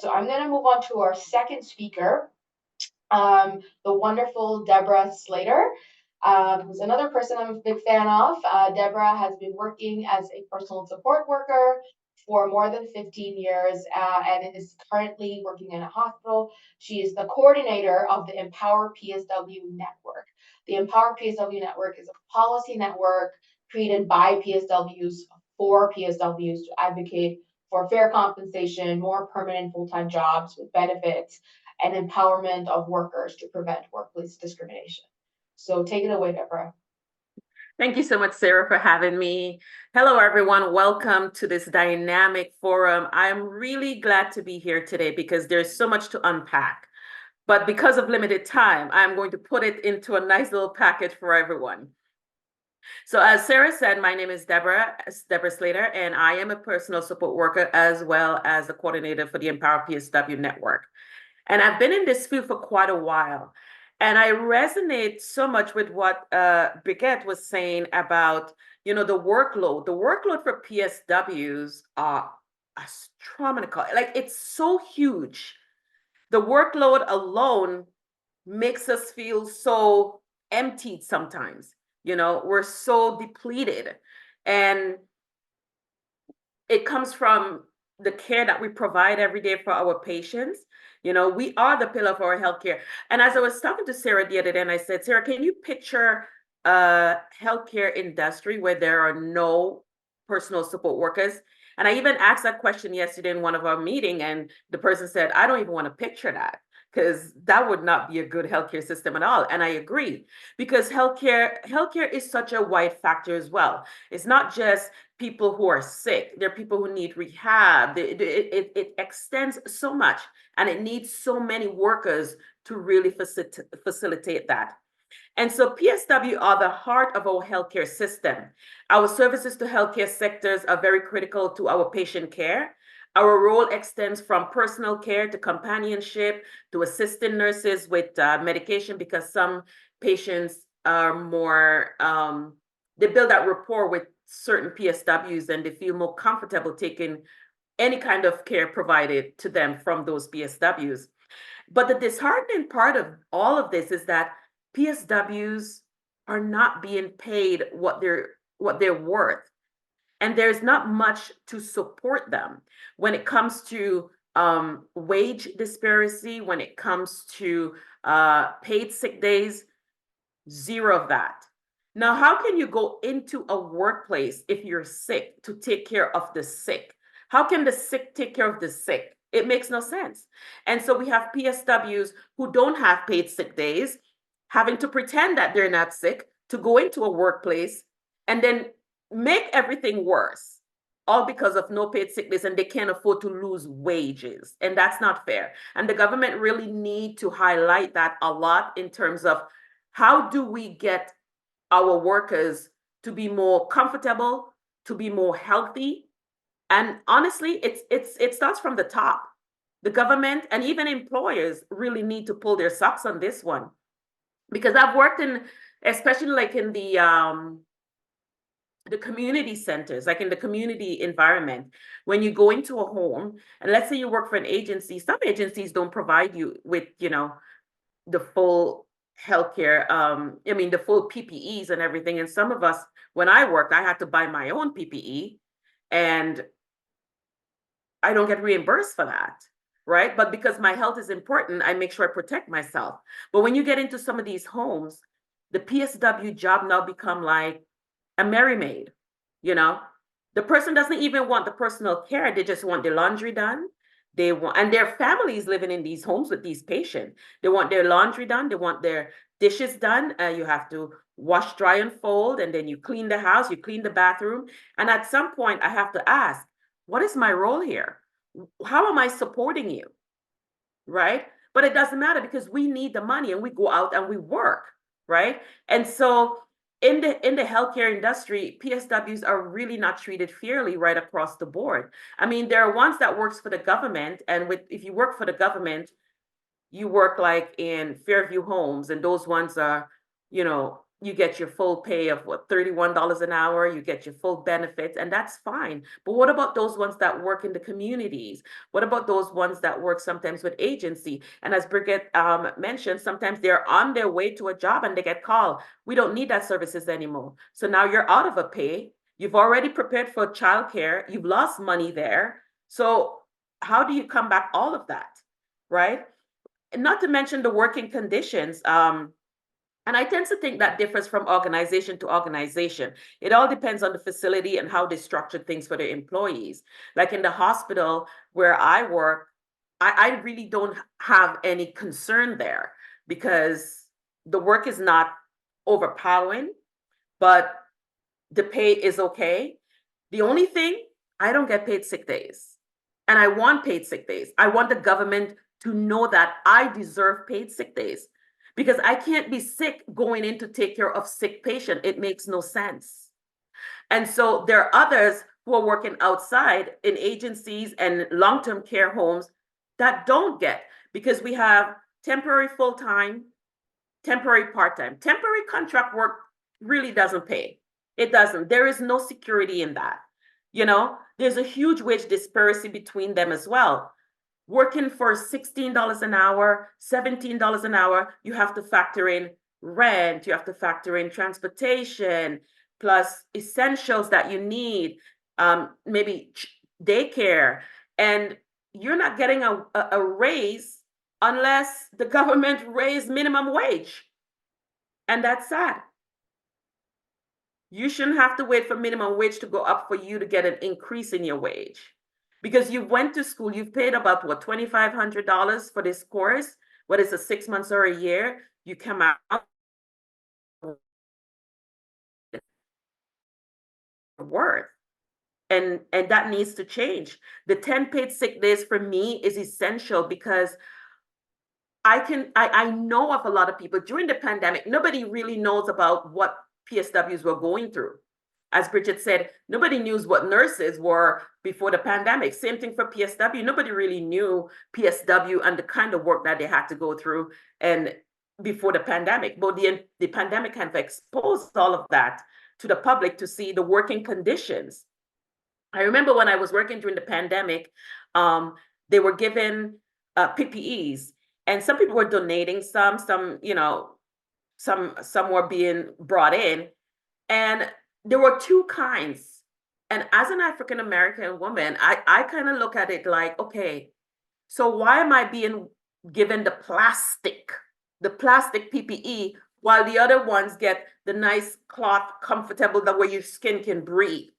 So I'm going to move on to our second speaker, the wonderful Debra Slater, who's another person I'm a big fan of. Debra has been working as a personal support worker for more than 15 years and is currently working in a hospital. She is the coordinator of the Empower PSW Network. The Empower PSW Network is a policy network created by PSWs for PSWs to advocate for fair compensation, more permanent full-time jobs with benefits, and empowerment of workers to prevent workplace discrimination. So take it away, Debra. Thank you so much, Sarah, for having me. Hello, everyone. Welcome to this dynamic forum. I'm really glad to be here today because there's so much to unpack. But because of limited time, I'm going to put it into a nice little package for everyone. So as Sarah said, my name is Debra Slater, and I am a personal support worker as well as the coordinator for the Empower PSW Network. And I've been in this field for quite a while. And I resonate so much with what Brigitte was saying about, the workload. The workload for PSWs are astronomical. Like, it's so huge. The workload alone makes us feel so emptied sometimes. We're so depleted. And it comes from the care that we provide every day for our patients. We are the pillar of our healthcare. And as I was talking to Sarah the other day, and I said, Sarah, can you picture a healthcare industry where there are no personal support workers? And I even asked that question yesterday in one of our meetings, and the person said, I don't even want to picture that because that would not be a good healthcare system at all. And I agree, because healthcare is such a wide factor as well. It's not just people who are sick. There are people who need rehab. It extends so much, and it needs so many workers to really facilitate that. And so PSW are the heart of our healthcare system. Our services to healthcare sectors are very critical to our patient care. Our role extends from personal care to companionship to assisting nurses with medication, because some patients are more, they build that rapport with certain PSWs and they feel more comfortable taking any kind of care provided to them from those PSWs. But the disheartening part of all of this is that PSWs are not being paid what they're worth. And there's not much to support them when it comes to wage disparity, when it comes to paid sick days, zero of that. Now, how can you go into a workplace if you're sick to take care of the sick? How can the sick take care of the sick? It makes no sense. And so we have PSWs who don't have paid sick days, having to pretend that they're not sick to go into a workplace and then make everything worse, all because of no paid sick days, and they can't afford to lose wages. And that's not fair. And the government really need to highlight that a lot in terms of how do we get our workers to be more comfortable, to be more healthy. And honestly, it starts from the top. The government and even employers really need to pull their socks on this one, because I've worked in, especially like in the community centers, like in the community environment, when you go into a home, and let's say you work for an agency, some agencies don't provide you with, the full healthcare, the full PPEs and everything. And some of us, when I worked, I had to buy my own PPE, and I don't get reimbursed for that, right? But because my health is important, I make sure I protect myself. But when you get into some of these homes, the PSW job now become like a merry maid, you know? The person doesn't even want the personal care. They just want the laundry done. They want, and their families living in these homes with these patients. They want their laundry done. They want their dishes done. You have to wash, dry, and fold, and then you clean the house, you clean the bathroom. And at some point, I have to ask, what is my role here? How am I supporting you? Right? But it doesn't matter because we need the money and we go out and we work, right? And so in the healthcare industry, PSWs are really not treated fairly right across the board. I mean, there are ones that works for the government, and if you work for the government, you work like in Fairview Homes, and those ones are, you get your full pay of what, $31 an hour, you get your full benefits, and that's fine. But what about those ones that work in the communities? What about those ones that work sometimes with agency? And as Brigitte mentioned, sometimes they're on their way to a job and they get called. We don't need that services anymore. So now you're out of a pay. You've already prepared for childcare. You've lost money there. So how do you come back all of that, right? And not to mention the working conditions. And I tend to think that differs from organization to organization. It all depends on the facility and how they structure things for their employees. Like in the hospital where I work, I really don't have any concern there because the work is not overpowering, but the pay is okay. The only thing, I don't get paid sick days. And I want paid sick days. I want the government to know that I deserve paid sick days because I can't be sick going in to take care of sick patient. It makes no sense. And so there are others who are working outside in agencies and long-term care homes that don't get, because we have temporary full-time, temporary part-time. Temporary contract work really doesn't pay. It doesn't. There is no security in that. There's a huge wage disparity between them as well. Working for $16 an hour, $17 an hour, you have to factor in rent, you have to factor in transportation, plus essentials that you need, maybe daycare. And you're not getting a raise unless the government raise minimum wage. And that's sad. You shouldn't have to wait for minimum wage to go up for you to get an increase in your wage. Because you went to school, you've paid about what, $2,500 for this course, whether it's a 6 months or a year, you come out worth. And that needs to change. The 10 paid sick days for me is essential because I know of a lot of people during the pandemic, nobody really knows about what PSWs were going through. As Bridget said, nobody knew what nurses were before the pandemic. Same thing for PSW. Nobody really knew PSW and the kind of work that they had to go through and before the pandemic. But the pandemic kind of exposed all of that to the public to see the working conditions. I remember when I was working during the pandemic, they were given PPEs, and some people were donating some, some were being brought in, and there were two kinds. And as an African American woman, I kind of look at it like, okay, so why am I being given the plastic PPE while the other ones get the nice cloth, comfortable, the way your skin can breathe?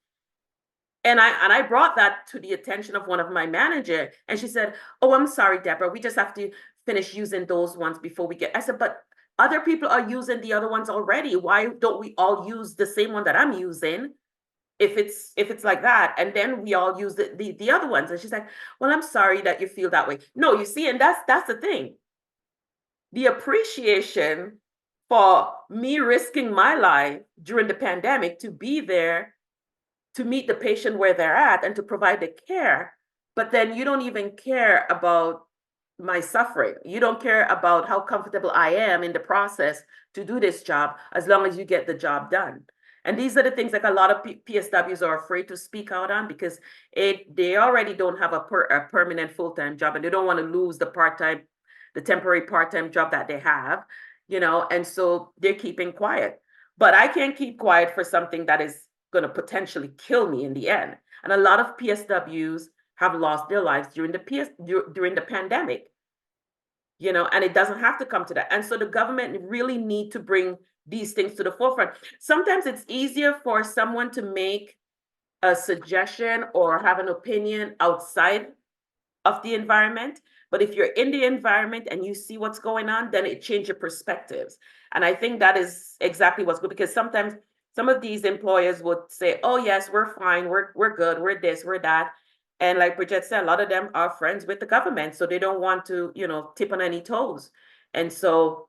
And I brought that to the attention of one of my manager, and she said, "Oh, I'm sorry, Deborah. We just have to finish using those ones before we get." I said, "But other people are using the other ones already. Why don't we all use the same one that I'm using? If it's like that, and then we all use the other ones." And she's like, "Well, I'm sorry that you feel that way." No, you see, and that's the thing. The appreciation for me risking my life during the pandemic to be there to meet the patient where they're at and to provide the care, but then you don't even care about my suffering. You don't care about how comfortable I am in the process to do this job, as long as you get the job done. And these are the things like a lot of PSWs are afraid to speak out on because they already don't have a permanent full-time job, and they don't want to lose the temporary part-time job that they have, and so they're keeping quiet. But I can't keep quiet for something that is going to potentially kill me in the end. And a lot of PSWs have lost their lives during the pandemic, and it doesn't have to come to that. And so the government really need to bring these things to the forefront. Sometimes it's easier for someone to make a suggestion or have an opinion outside of the environment. But if you're in the environment and you see what's going on, then it changes your perspectives. And I think that is exactly what's good, because sometimes some of these employers would say, "Oh yes, we're fine, we're good, we're this, we're that." And like Bridget said, a lot of them are friends with the government, so they don't want to, tip on any toes. And so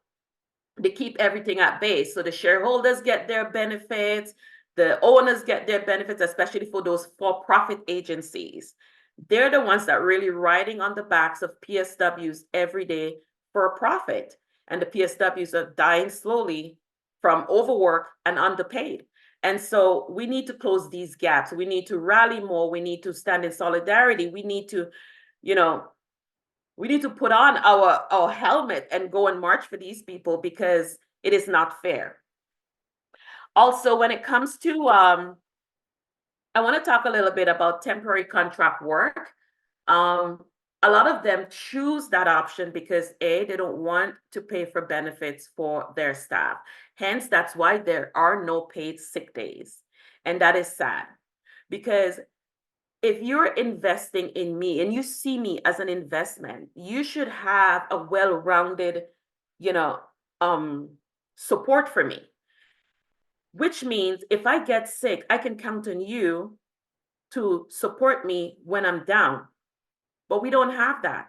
they keep everything at bay. So the shareholders get their benefits, the owners get their benefits, especially for those for-profit agencies. They're the ones that really riding on the backs of PSWs every day for a profit. And the PSWs are dying slowly from overwork and underpaid. And so we need to close these gaps. We need to rally more. We need to stand in solidarity. We need to, you know, we need to put on our helmet and go and march for these people because it is not fair. Also, when it comes to, I want to talk a little bit about temporary contract work. A lot of them choose that option because A, they don't want to pay for benefits for their staff. Hence, that's why there are no paid sick days. And that is sad because if you're investing in me and you see me as an investment, you should have a well-rounded, you know, support for me. Which means if I get sick, I can count on you to support me when I'm down. But we don't have that.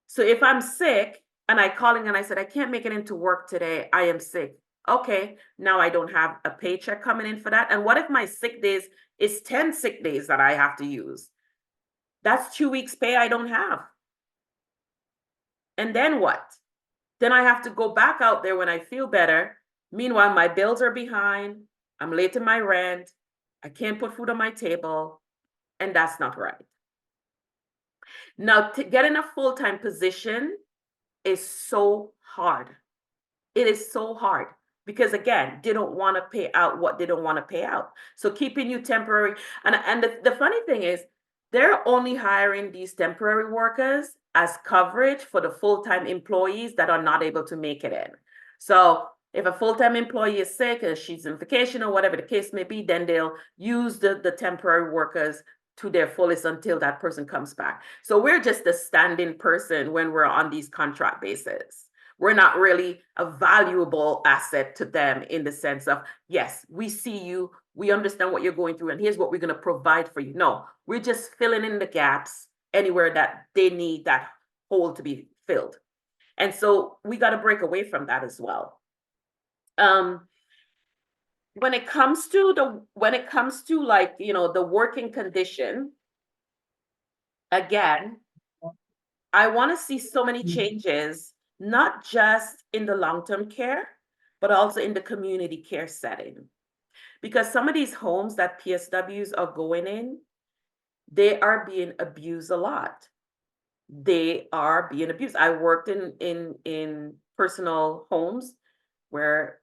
So if I'm sick and I calling and I said, I can't make it into work today, I am sick. Okay, now I don't have a paycheck coming in for that. And what if my sick days is 10 sick days that I have to use? That's 2 weeks pay I don't have. And then what? Then I have to go back out there when I feel better. Meanwhile, my bills are behind. I'm late in my rent. I can't put food on my table. And that's not right. Now, to get in a full-time position is so hard. It is so hard because again, they don't want to pay out what they don't want to pay out. So keeping you temporary, and the funny thing is, they're only hiring these temporary workers as coverage for the full-time employees that are not able to make it in. So if a full-time employee is sick or she's on vacation or whatever the case may be, then they'll use the temporary workers to their fullest until that person comes back. So we're just a stand-in person when we're on these contract bases. We're not really a valuable asset to them in the sense of, yes, we see you, we understand what you're going through, and here's what we're going to provide for you. No, we're just filling in the gaps anywhere that they need that hole to be filled. And so we got to break away from that as well. When it comes to like, you know, the working condition, again, I want to see so many changes, not just in the long-term care, but also in the community care setting. Because some of these homes that PSWs are going in, they are being abused a lot. They are being abused. I worked in personal homes where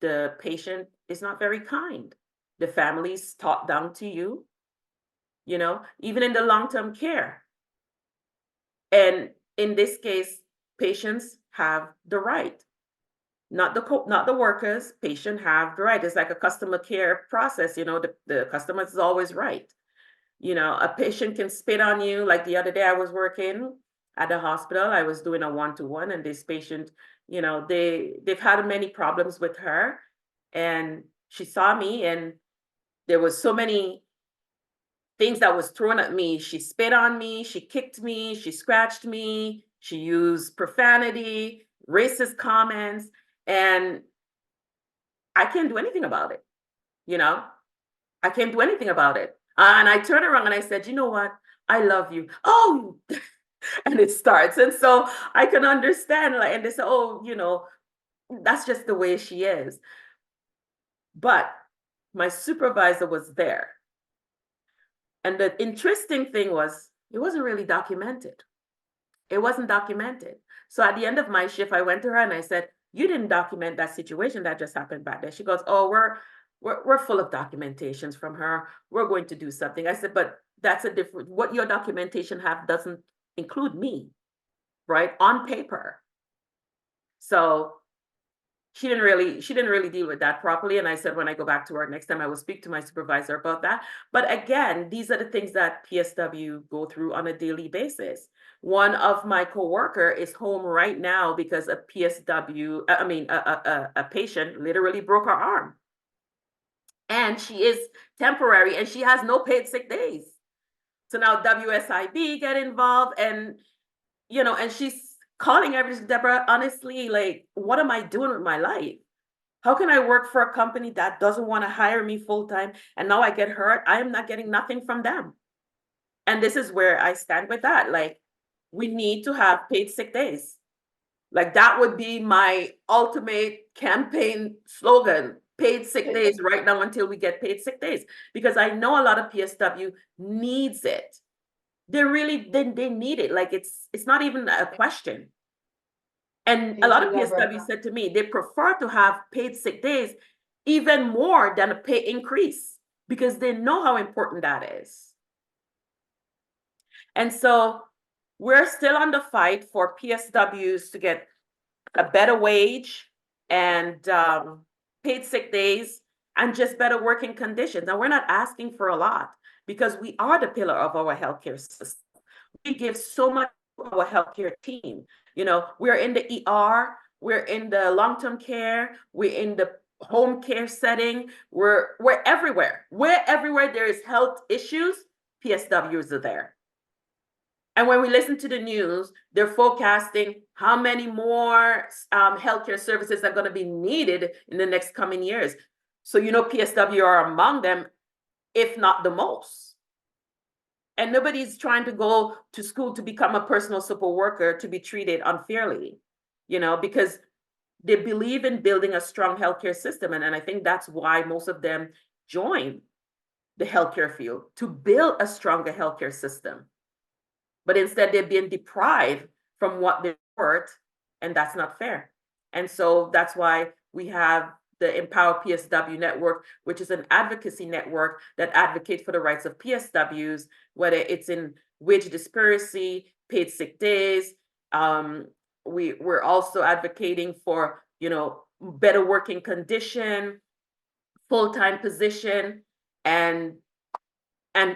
the patient is not very kind. The family's talked down to you, you know, even in the long-term care. And in this case, patients have the right, not the workers. Patient have the right. It's like a customer care process. You know, the customer is always right. You know, a patient can spit on you. Like the other day, I was working at the hospital. I was doing a one-to-one, and this patient, you know, they've had many problems with her, and she saw me, and there was so many things that was thrown at me. She spit on me, she kicked me, she scratched me, she used profanity, racist comments, and I can't do anything about it. You know, I can't do anything about it. And I turned around and I said, you know what? I love you. Oh, and it starts. And so I can understand, like, and they say, oh, you know, that's just the way she is. But my supervisor was there. And the interesting thing was, it wasn't really documented. It wasn't documented. So at the end of my shift, I went to her and I said, you didn't document that situation that just happened back there. She goes, oh, we're full of documentations from her. We're going to do something. I said, but that's a different, what your documentation have doesn't include me, right? On paper. So she didn't really deal with that properly. And I said, when I go back to work next time, I will speak to my supervisor about that. But again, these are the things that PSW go through on a daily basis. One of my coworker is home right now because a patient literally broke her arm. And she is temporary and she has no paid sick days. So now WSIB get involved, and, you know, and she's calling every Debra, honestly, like, what am I doing with my life? How can I work for a company that doesn't want to hire me full-time, and now I get hurt? I am not getting nothing from them. And this is where I stand with that. Like, we need to have paid sick days. Like that would be my ultimate campaign slogan, paid sick days right now until we get paid sick days. Because I know a lot of PSW needs it. They really, they need it. Like it's not even a question. And a Thank lot you, of Debra. PSW said to me, they prefer to have paid sick days even more than a pay increase because they know how important that is. And so we're still on the fight for PSWs to get a better wage and paid sick days and just better working conditions. And we're not asking for a lot because we are the pillar of our healthcare system. We give so much to our healthcare team. You know, we're in the ER, we're in the long-term care, we're in the home care setting, we're everywhere. We're everywhere there is health issues, PSWs are there. And when we listen to the news, they're forecasting how many more healthcare services are going to be needed in the next coming years. So, you know, PSW are among them, if not the most. And nobody's trying to go to school to become a personal support worker to be treated unfairly, you know, because they believe in building a strong healthcare system. And I think that's why most of them join the healthcare field, to build a stronger healthcare system. But instead they're being deprived from what they're worth, and that's not fair. And so that's why we have the Empower PSW Network, which is an advocacy network that advocates for the rights of PSWs, whether it's in wage disparity, paid sick days. We're also advocating for, you know, better working condition, full-time position, and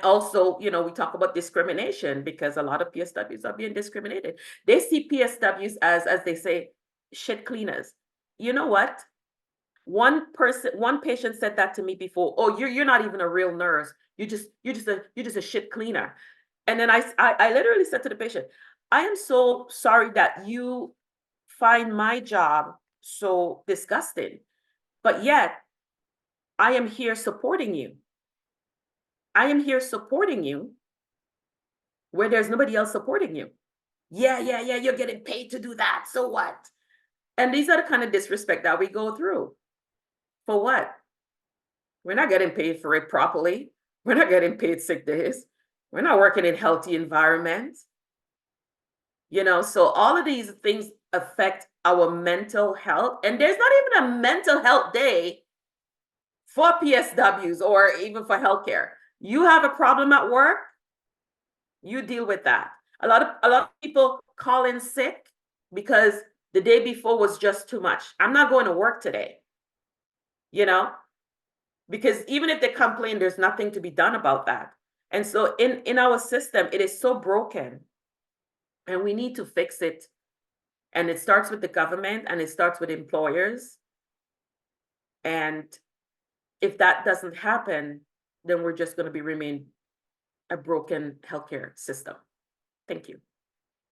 also, you know, we talk about discrimination because a lot of PSWs are being discriminated. They see PSWs as they say, shit cleaners. You know what? One patient said that to me before. Oh, you're not even a real nurse. You're just a shit cleaner. And then I literally said to the patient, I am so sorry that you find my job so disgusting, but yet I am here supporting you. I am here supporting you where there's nobody else supporting you. Yeah, you're getting paid to do that. So what? And these are the kind of disrespect that we go through. For what? We're not getting paid for it properly. We're not getting paid sick days. We're not working in healthy environments. You know, so all of these things affect our mental health. And there's not even a mental health day for PSWs or even for healthcare. You have a problem at work, you deal with that. A lot of people call in sick because the day before was just too much. I'm not going to work today, you know, because even if they complain, there's nothing to be done about that. And so in our system, it is so broken and we need to fix it. And it starts with the government and it starts with employers. And if that doesn't happen, then we're just going to remain a broken healthcare system. Thank you.